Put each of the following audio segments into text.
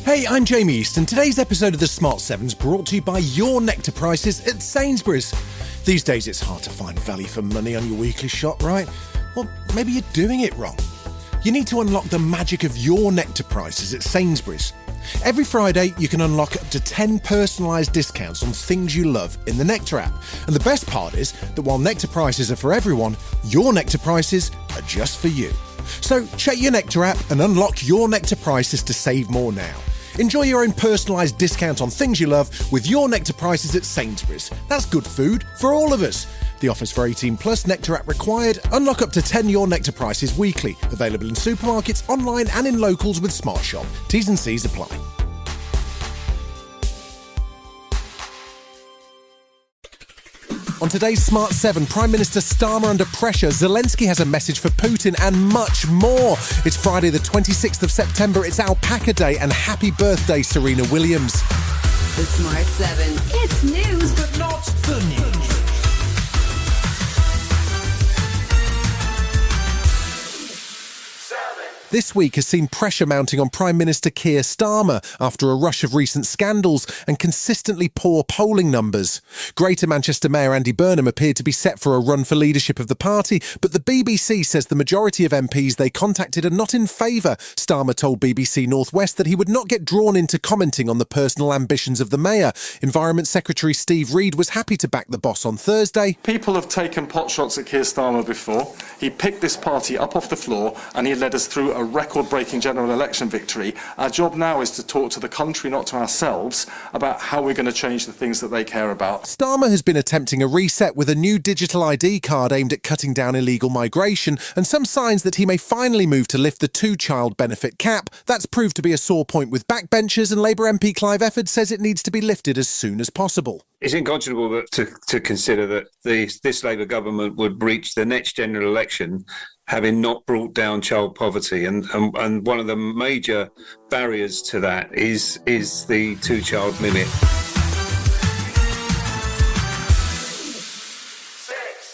Hey, I'm Jamie East, and today's episode of the Smart 7's brought to you by your Nectar prices at Sainsbury's. These days it's hard to find value for money on your weekly shop, right? Well, maybe you're doing it wrong. You need to unlock the magic of your Nectar prices at Sainsbury's. Every Friday, you can unlock up to 10 personalised discounts on things you love in the Nectar app. And the best part is that while Nectar prices are for everyone, your Nectar prices are just for you. So check your Nectar app and unlock your Nectar prices to save more now. Enjoy your own personalised discount on things you love with your Nectar prices at Sainsbury's. That's good food for all of us. The offer's for 18 plus, Nectar app required. Unlock up to 10 Your Nectar prices weekly. Available in supermarkets, online and in locals with Smart Shop. T's and C's apply. On today's Smart 7, Prime Minister Starmer under pressure, Zelensky has a message for Putin and much more. It's Friday the 26th of September, it's Alpaca Day, and happy birthday Serena Williams. The Smart 7. It's news, but not the news. This week has seen pressure mounting on Prime Minister Keir Starmer after a rush of recent scandals and consistently poor polling numbers. Greater Manchester Mayor Andy Burnham appeared to be set for a run for leadership of the party, but the BBC says the majority of MPs they contacted are not in favour. Starmer told BBC North West that he would not get drawn into commenting on the personal ambitions of the mayor. Environment Secretary Steve Reed was happy to back the boss on Thursday. People have taken potshots at Keir Starmer before. He picked this party up off the floor and he led us through a record-breaking general election victory. Our job now is to talk to the country, not to ourselves, about how we're going to change the things that they care about. Starmer has been attempting a reset with a new digital ID card aimed at cutting down illegal migration and some signs that he may finally move to lift the two-child benefit cap. That's proved to be a sore point with backbenchers, and Labour MP Clive Efford says it needs to be lifted as soon as possible. It's unconscionable to consider that this Labour government would breach the next general election having not brought down child poverty. And one of the major barriers to that is the two-child limit.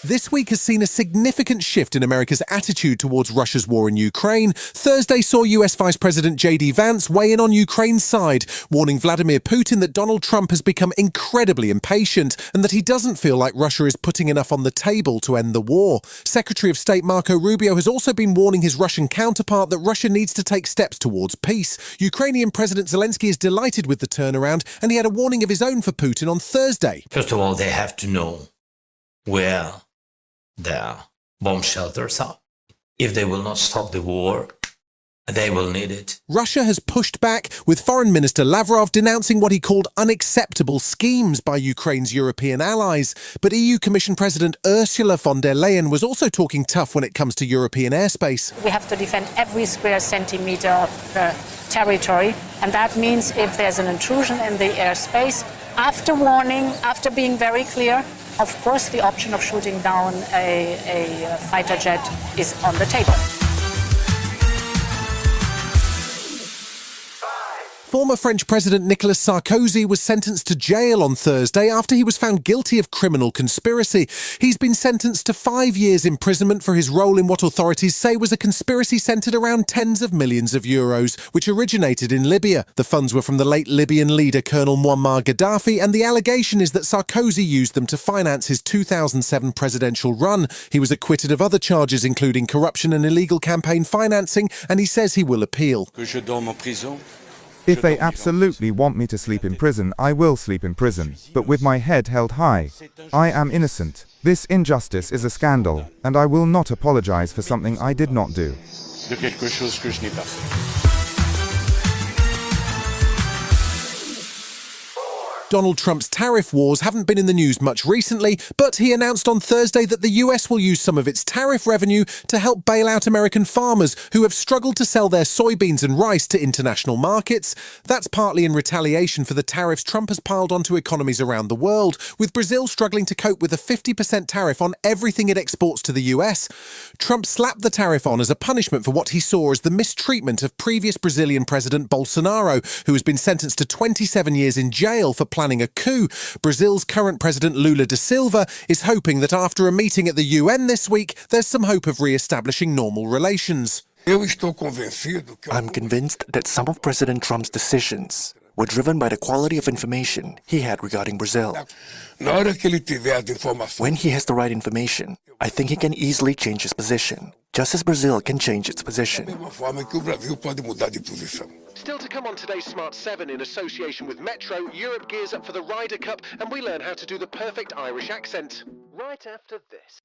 This week has seen a significant shift in America's attitude towards Russia's war in Ukraine. Thursday saw US Vice President J.D. Vance weigh in on Ukraine's side, warning Vladimir Putin that Donald Trump has become incredibly impatient and that he doesn't feel like Russia is putting enough on the table to end the war. Secretary of State Marco Rubio has also been warning his Russian counterpart that Russia needs to take steps towards peace. Ukrainian President Zelensky is delighted with the turnaround, and he had a warning of his own for Putin on Thursday. First of all, they have to know where their bomb shelters are. If they will not stop the war, they will need it. Russia has pushed back, with Foreign Minister Lavrov denouncing what he called unacceptable schemes by Ukraine's European allies. But EU Commission President Ursula von der Leyen was also talking tough when it comes to European airspace. We have to defend every square centimetre of the territory, and that means if there's an intrusion in the airspace, after warning, after being very clear, of course, the option of shooting down a fighter jet is on the table. Former French President Nicolas Sarkozy was sentenced to jail on Thursday after he was found guilty of criminal conspiracy. He's been sentenced to 5 years imprisonment for his role in what authorities say was a conspiracy centred around tens of millions of euros, which originated in Libya. The funds were from the late Libyan leader Colonel Muammar Gaddafi, and the allegation is that Sarkozy used them to finance his 2007 presidential run. He was acquitted of other charges, including corruption and illegal campaign financing, and he says he will appeal. If they absolutely want me to sleep in prison, I will sleep in prison, but with my head held high. I am innocent. This injustice is a scandal, and I will not apologize for something I did not do. Donald Trump's tariff wars haven't been in the news much recently, but he announced on Thursday that the US will use some of its tariff revenue to help bail out American farmers who have struggled to sell their soybeans and rice to international markets. That's partly in retaliation for the tariffs Trump has piled onto economies around the world, with Brazil struggling to cope with a 50% tariff on everything it exports to the US. Trump slapped the tariff on as a punishment for what he saw as the mistreatment of previous Brazilian President Bolsonaro, who has been sentenced to 27 years in jail for planning a coup. Brazil's current president Lula da Silva is hoping that after a meeting at the UN this week, there's some hope of re-establishing normal relations. I'm convinced that some of President Trump's decisions were driven by the quality of information he had regarding Brazil. When he has the right information, I think he can easily change his position, just as Brazil can change its position. Still to come on today's Smart 7 in association with Metro, Europe gears up for the Ryder Cup and we learn how to do the perfect Irish accent. Right after this.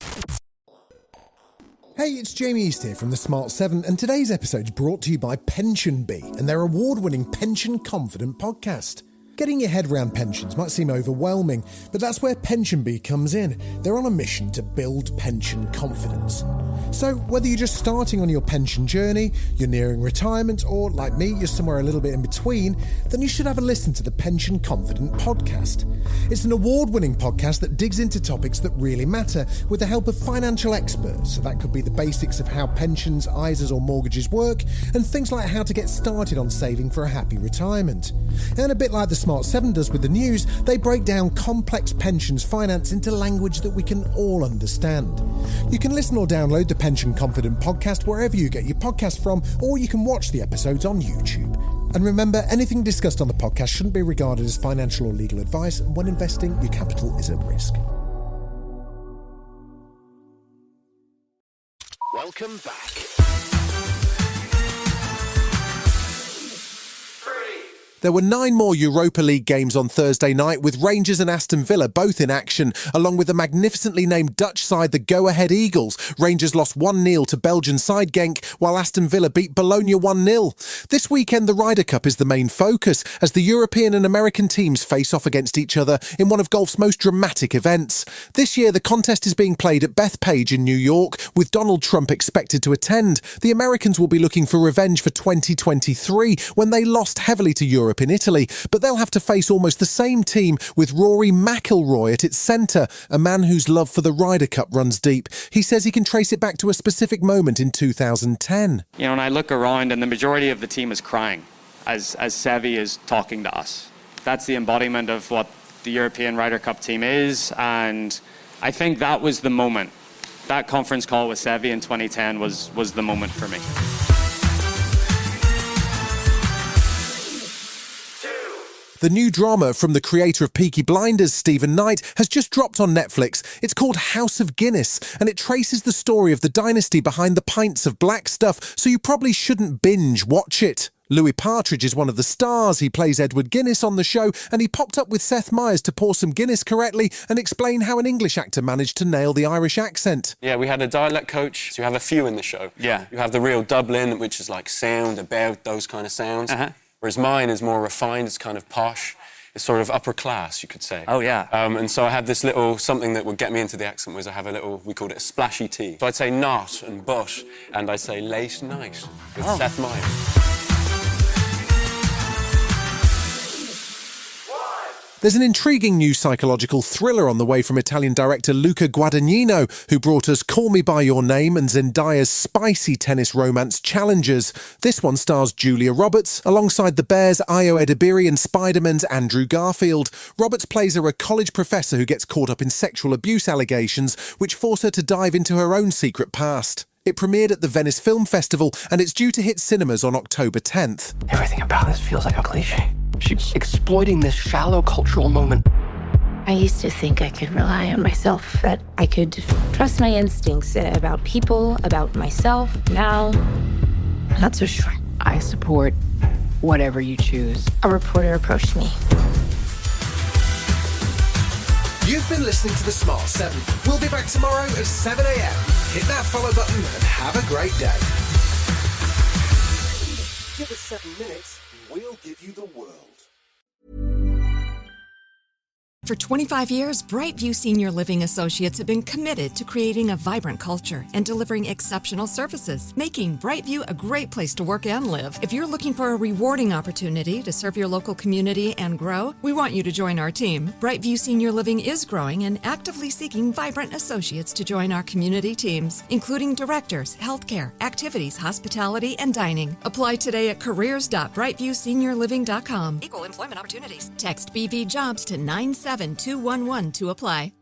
Hey, it's Jamie East here from the Smart 7, and today's episode's brought to you by Pension Bee and their award-winning Pension Confident podcast. Getting your head around pensions might seem overwhelming, but that's where Pension Bee comes in. They're on a mission to build pension confidence. So whether you're just starting on your pension journey, you're nearing retirement, or like me, you're somewhere a little bit in between, then you should have a listen to the Pension Confident podcast. It's an award-winning podcast that digs into topics that really matter with the help of financial experts. So that could be the basics of how pensions, ISAs or mortgages work, and things like how to get started on saving for a happy retirement. And a bit like the Smart 7 does with the news, they break down complex pensions finance into language that we can all understand. You can listen or download the Pension Confident podcast wherever you get your podcast from, or you can watch the episodes on YouTube. And remember, anything discussed on the podcast shouldn't be regarded as financial or legal advice, and when investing, your capital is at risk. Welcome back. There were 9 more Europa League games on Thursday night, with Rangers and Aston Villa both in action, along with the magnificently named Dutch side the Go Ahead Eagles. Rangers lost 1-0 to Belgian side Genk, while Aston Villa beat Bologna 1-0. This weekend the Ryder Cup is the main focus, as the European and American teams face off against each other in one of golf's most dramatic events. This year the contest is being played at Bethpage in New York, with Donald Trump expected to attend. The Americans will be looking for revenge for 2023, when they lost heavily to Europe in Italy, but they'll have to face almost the same team with Rory McIlroy at its centre, a man whose love for the Ryder Cup runs deep. He says he can trace it back to a specific moment in 2010. You know, and I look around and the majority of the team is crying as Sevi is talking to us. That's the embodiment of what the European Ryder Cup team is, and I think that was the moment. That conference call with Sevi in 2010 was the moment for me. The new drama from the creator of Peaky Blinders, Stephen Knight, has just dropped on Netflix. It's called House of Guinness, and it traces the story of the dynasty behind the pints of black stuff, so you probably shouldn't binge watch it. Louis Partridge is one of the stars. He plays Edward Guinness on the show, and he popped up with Seth Meyers to pour some Guinness correctly and explain how an English actor managed to nail the Irish accent. Yeah, we had a dialect coach, so you have a few in the show. Yeah. You have the real Dublin, which is like sound, about, those kind of sounds. Whereas mine is more refined, it's kind of posh. It's sort of upper class, you could say. Oh, yeah. And so I had this little, something that would get me into the accent was I have a little, we called it a splashy tea. So I'd say not and but, and I'd say late night with Seth Meyers. There's an intriguing new psychological thriller on the way from Italian director Luca Guadagnino, who brought us Call Me By Your Name and Zendaya's spicy tennis romance Challengers. This one stars Julia Roberts, alongside the Bears' Ayo Edebiri and Spider-Man's Andrew Garfield. Roberts plays her a college professor who gets caught up in sexual abuse allegations, which force her to dive into her own secret past. It premiered at the Venice Film Festival, and it's due to hit cinemas on October 10th. Everything about this feels like a cliche. She's exploiting this shallow cultural moment. I used to think I could rely on myself, that I could trust my instincts about people, about myself. Now, I'm not so sure. I support whatever you choose. A reporter approached me. You've been listening to The Smart 7. We'll be back tomorrow at 7 a.m. Hit that follow button and have a great day. Give us 7 minutes, we'll give you the world. For 25 years, Brightview Senior Living Associates have been committed to creating a vibrant culture and delivering exceptional services, making Brightview a great place to work and live. If you're looking for a rewarding opportunity to serve your local community and grow, we want you to join our team. Brightview Senior Living is growing and actively seeking vibrant associates to join our community teams, including directors, healthcare, activities, hospitality, and dining. Apply today at careers.brightviewseniorliving.com. Equal employment opportunities. Text BV Jobs to 97211 to apply.